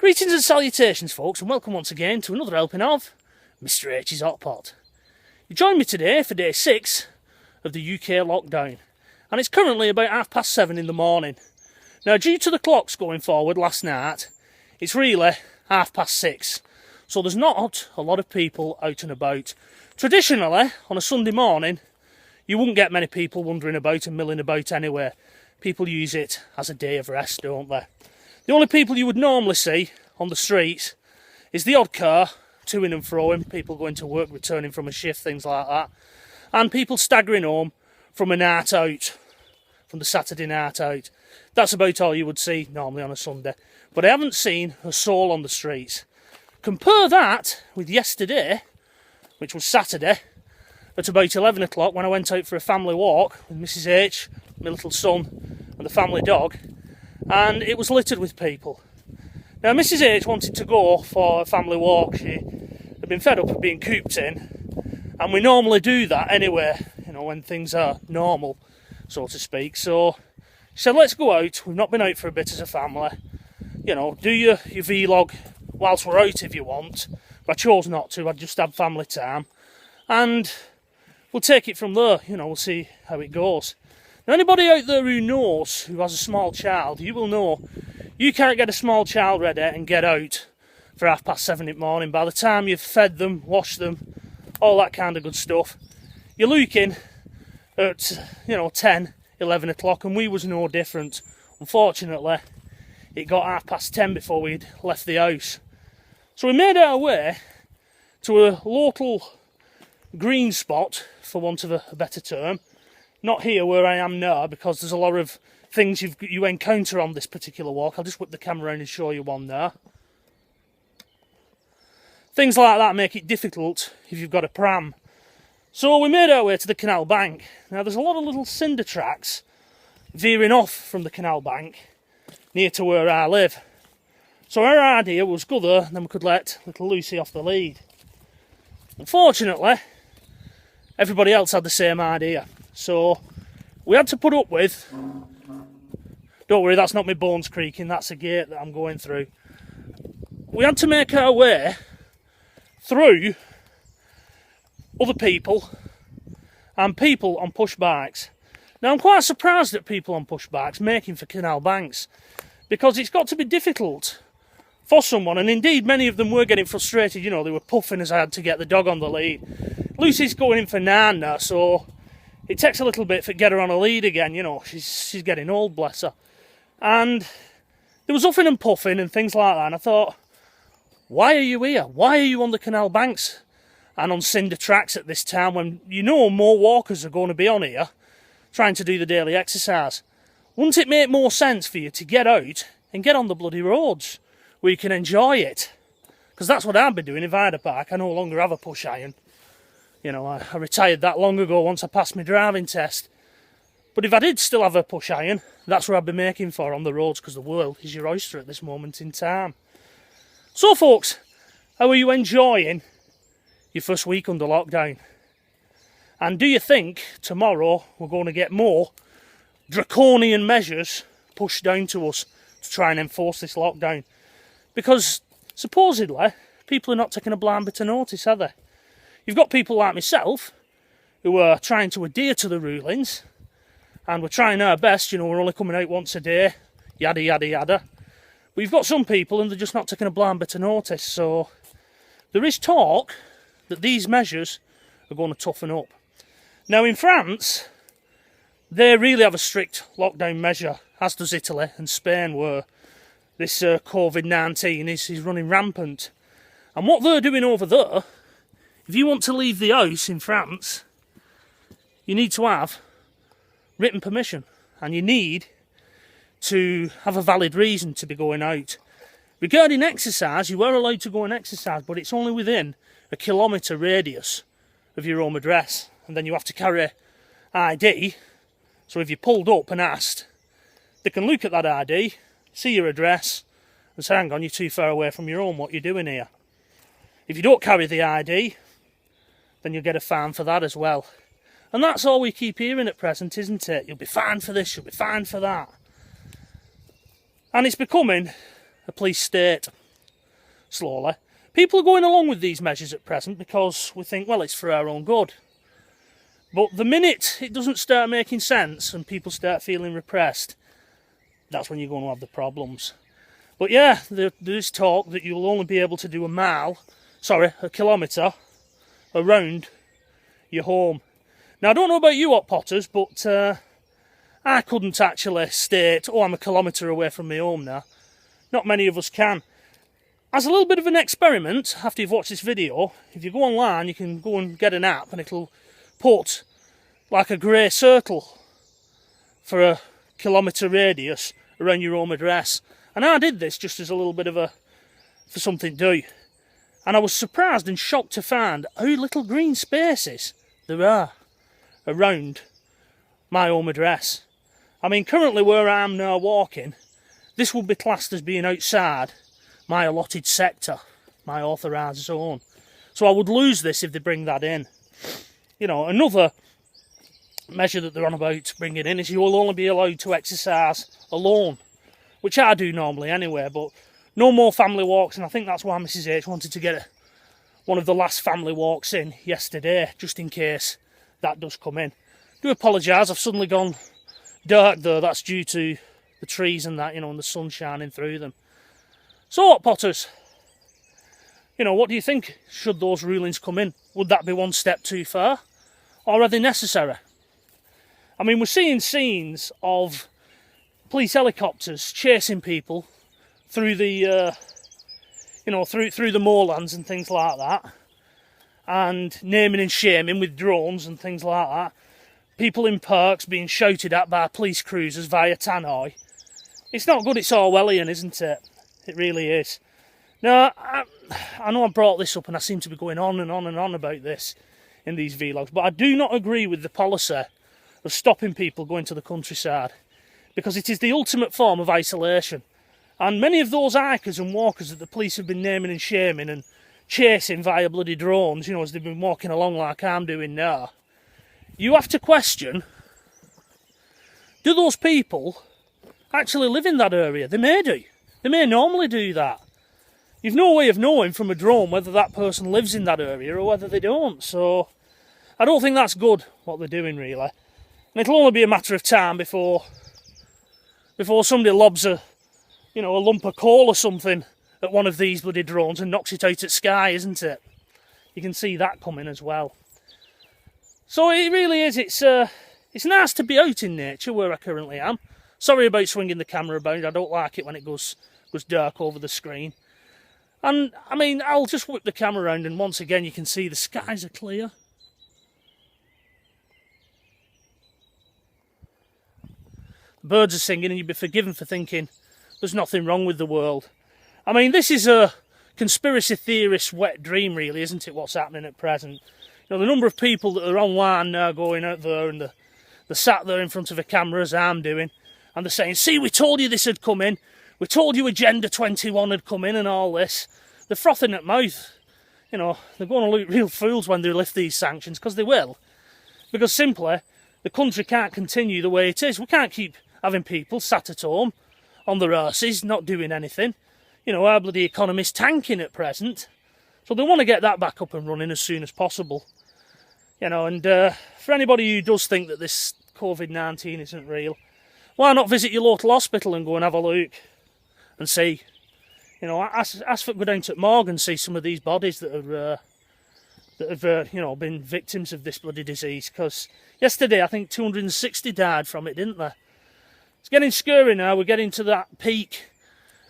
Greetings and salutations, folks, and welcome once again to another helping of Mr H's Hot Pot. You join me today for day 6 of the UK lockdown, and it's currently about 7:30 in the morning. Now, due to the clocks going forward last night, it's really 6:30, so there's not a lot of people out and about. Traditionally, on a Sunday morning, you wouldn't get many people wandering about and milling about anywhere. People use it as a day of rest, don't they? The only people you would normally see on the streets is the odd car, to-ing and fro-ing, people going to work, returning from a shift, things like that, and people staggering home from a night out, from the Saturday night out. That's about all you would see normally on a Sunday. But I haven't seen a soul on the streets. Compare that with yesterday, which was Saturday, at about 11 o'clock when I went out for a family walk with Mrs H, my little son, and the family dog, and it was littered with people. Now, Mrs H wanted to go for a family walk. She had been fed up of being cooped in, and we normally do that anyway, you know, when things are normal, so to speak. So she said, let's go out. We've not been out for a bit as a family. You know, do your vlog whilst we're out if you want. But I chose not to. I just had family time. And we'll take it from there. You know, we'll see how it goes. Now, anybody out there who knows, who has a small child, you will know you can't get a small child ready and get out for 7:30 in the morning. By the time you've fed them, washed them, all that kind of good stuff, you're looking at, 10, 11 o'clock, and we was no different. Unfortunately, it got 10:30 before we'd left the house. So we made our way to a local green spot, for want of a better term. Not here where I am now, because there's a lot of things you encounter on this particular walk. I'll just whip the camera around and show you one there. Things like that make it difficult if you've got a pram. So we made our way to the canal bank. Now, there's a lot of little cinder tracks veering off from the canal bank near to where I live. So our idea was go there, and then we could let little Lucy off the lead. Unfortunately, everybody else had the same idea. So we had to put up with, don't worry, that's not my bones creaking, that's a gate that I'm going through. We had to make our way through other people and people on push bikes. Now, I'm quite surprised at people on push bikes making for canal banks, because it's got to be difficult for someone, and indeed many of them were getting frustrated. You know, they were puffing as I had to get the dog on the lead. Lucy's going in for 9 now, so it takes a little bit to get her on a lead again. You know, she's getting old, bless her. And there was huffing and puffing and things like that, and I thought, why are you here? Why are you on the canal banks and on cinder tracks at this time when you know more walkers are going to be on here trying to do the daily exercise? Wouldn't it make more sense for you to get out and get on the bloody roads where you can enjoy it? Because that's what I'd be doing if I had a bike. I no longer have a push iron. You know, I retired that long ago once I passed my driving test. But if I did still have a push iron, that's what I'd be making for on the roads, because the world is your oyster at this moment in time. So, folks, how are you enjoying your first week under lockdown? And do you think tomorrow we're going to get more draconian measures pushed down to us to try and enforce this lockdown? Because supposedly people are not taking a blind bit of notice, are they? You've got people like myself who are trying to adhere to the rulings, and we're trying our best. You know, we're only coming out once a day, yada yada yada. But you've got some people and they're just not taking a blind bit of notice. So there is talk that these measures are going to toughen up. Now, in France, they really have a strict lockdown measure, as does Italy and Spain, where this COVID-19 is running rampant. And what they're doing over there, if you want to leave the house in France, you need to have written permission, and you need to have a valid reason to be going out. Regarding exercise, you are allowed to go and exercise, but it's only within a kilometre radius of your home address, and then you have to carry ID. So if you're pulled up and asked, they can look at that ID, see your address, and say, hang on, you're too far away from your home, what are you doing here? If you don't carry the ID, then you'll get a fine for that as well. And that's all we keep hearing at present, isn't it? You'll be fined for this, you'll be fined for that. And it's becoming a police state. slowly. People are going along with these measures at present because we think, well, it's for our own good. But the minute it doesn't start making sense and people start feeling repressed, that's when you're going to have the problems. But yeah, there's talk that you'll only be able to do a kilometre around your home. Now, I don't know about you hot potters, but I couldn't actually state, oh, I'm a kilometre away from my home now. Not many of us can. As a little bit of an experiment, after you've watched this video, if you go online, you can go and get an app and it'll put like a grey circle for a kilometre radius around your home address. And I did this just as a little bit of for something to do. And I was surprised and shocked to find how little green spaces there are around my home address. I mean, currently where I am now walking, this would be classed as being outside my allotted sector, my authorised zone. So I would lose this if they bring that in. You know, another measure that they're on about bringing in is you will only be allowed to exercise alone, which I do normally anyway, but no more family walks, and I think that's why Mrs H wanted to get one of the last family walks in yesterday, just in case that does come in. I do apologise, I've suddenly gone dark though, that's due to the trees and that, you know, and the sun shining through them. So hot potters, you know, what do you think should those rulings come in? Would that be one step too far, or are they necessary? I mean, we're seeing scenes of police helicopters chasing people through the, through the moorlands and things like that, and naming and shaming with drones and things like that. People in parks being shouted at by police cruisers via tannoy. It's not good, it's Orwellian, isn't it? It really is. Now, I know I brought this up and I seem to be going on and on and on about this in these vlogs, but I do not agree with the policy of stopping people going to the countryside, because it is the ultimate form of isolation. And many of those hikers and walkers that the police have been naming and shaming and chasing via bloody drones, you know, as they've been walking along like I'm doing now, you have to question, do those people actually live in that area? They may do. They may normally do that. You've no way of knowing from a drone whether that person lives in that area or whether they don't. So I don't think that's good, what they're doing, really. And it'll only be a matter of time before somebody lobs a lump of coal or something at one of these bloody drones and knocks it out at sky, isn't it? You can see that coming as well. So it really is, it's nice to be out in nature where I currently am. Sorry about swinging the camera about, I don't like it when it goes dark over the screen. And, I mean, I'll just whip the camera around and once again you can see the skies are clear. Birds are singing and you'd be forgiven for thinking there's nothing wrong with the world. I mean, this is a conspiracy theorist's wet dream, really, isn't it, what's happening at present? You know, the number of people that are online now going out there and they're sat there in front of a camera as I'm doing, and they're saying, see, we told you this had come in, we told you Agenda 21 had come in and all this. They're frothing at mouth. You know, they're going to look real fools when they lift these sanctions, because they will. Because simply, the country can't continue the way it is. We can't keep having people sat at home on their arses, not doing anything. You know, our bloody economy's tanking at present. So they want to get that back up and running as soon as possible. You know, and for anybody who does think that this COVID-19 isn't real, why not visit your local hospital and go and have a look and see? You know, ask for go down to morgue and see some of these bodies that have you know, been victims of this bloody disease. Because yesterday, I think 260 died from it, didn't they? It's getting scary now. We're getting to that peak.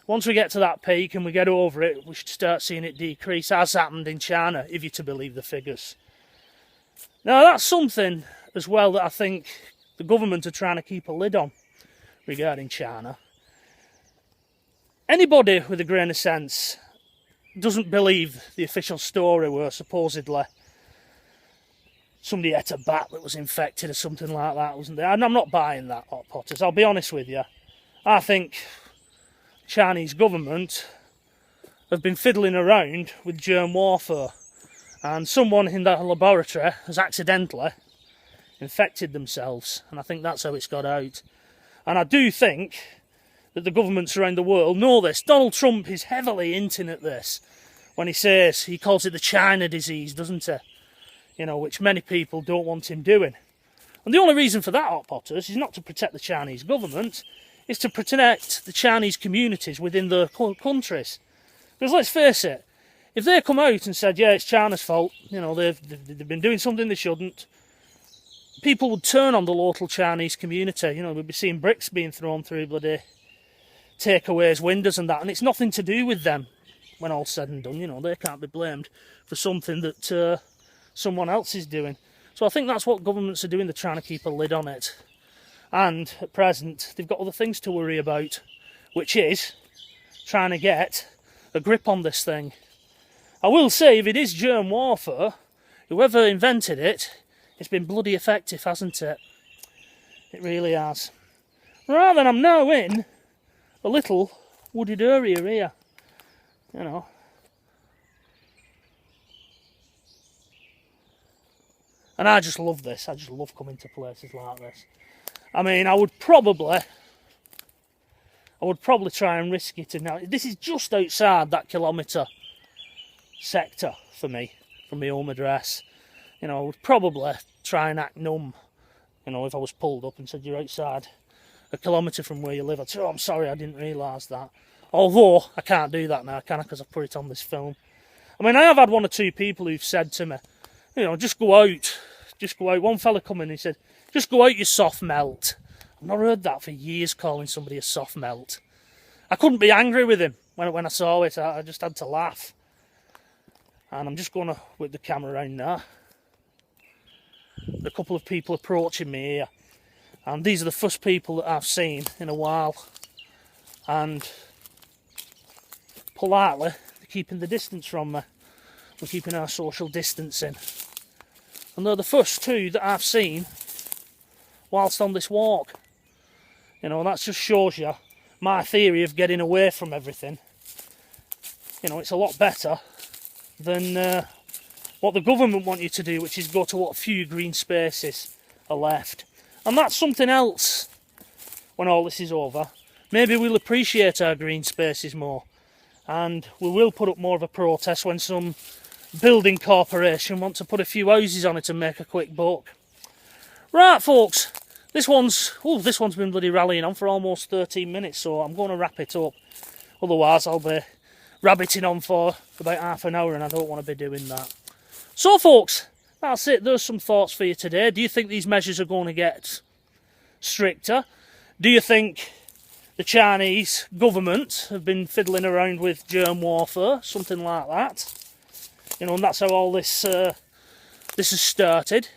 Once we get to that peak and we get over it, we should start seeing it decrease, as happened in China, if you're to believe the figures. Now, that's something as well that I think the government are trying to keep a lid on regarding China. Anybody with a grain of sense doesn't believe the official story where supposedly somebody ate a bat that was infected or something like that, wasn't there? And I'm not buying that, hot potters, I'll be honest with you. I think Chinese government have been fiddling around with germ warfare, and someone in that laboratory has accidentally infected themselves, and I think that's how it's got out. And I do think that the governments around the world know this. Donald Trump is heavily hinting at this when he calls it the China disease, doesn't he? You know, which many people don't want him doing. And the only reason for that, hot potters, is not to protect the Chinese government, it's to protect the Chinese communities within their countries. Because let's face it, if they come out and said, yeah, it's China's fault, you know, they've been doing something they shouldn't, people would turn on the local Chinese community. You know, we'd be seeing bricks being thrown through bloody takeaways, windows and that, and it's nothing to do with them when all's said and done. You know, they can't be blamed for something that someone else is doing. So I think that's what governments are doing. They're trying to keep a lid on it. And at present, they've got other things to worry about, which is trying to get a grip on this thing. I will say, if it is germ warfare, whoever invented it, it's been bloody effective, hasn't it? It really has. Right then, I'm now in a little wooded area here, you know. And I just love this. I just love coming to places like this. I mean, I would probably try and risk it. Now, this is just outside that kilometre sector for me, from my home address. You know, I would probably try and act numb. You know, if I was pulled up and said, you're outside a kilometre from where you live, I'd say, oh, I'm sorry, I didn't realise that. Although, I can't do that now, can I? Because I've put it on this film. I mean, I have had one or two people who've said to me, you know, just go out. Just go out. One fella come in and he said, just go out, you soft melt. I've not heard that for years, calling somebody a soft melt. I couldn't be angry with him when I saw it. I just had to laugh. And I'm just going to whip the camera around now. A couple of people approaching me here. And these are the first people that I've seen in a while. And politely, they're keeping the distance from me. We're keeping our social distancing. And they're the first two that I've seen whilst on this walk. You know, that just shows you my theory of getting away from everything. You know, it's a lot better than what the government want you to do, which is go to what few green spaces are left. And that's something else when all this is over. Maybe we'll appreciate our green spaces more. And we will put up more of a protest when some building corporation want to put a few houses on it and make a quick buck. Right, folks, this one's been bloody rallying on for almost 13 minutes, so I'm going to wrap it up. Otherwise, I'll be rabbiting on for about half an hour, and I don't want to be doing that. So, folks, that's it. There's some thoughts for you today. Do you think these measures are going to get stricter? Do you think the Chinese government have been fiddling around with germ warfare, something like that? You know, and that's how all this has started.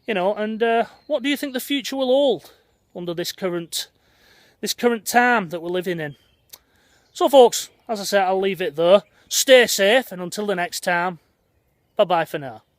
You know, and what do you think the future will hold under this current time that we're living in? So, folks, as I said, I'll leave it there. Stay safe, and until the next time, bye-bye for now.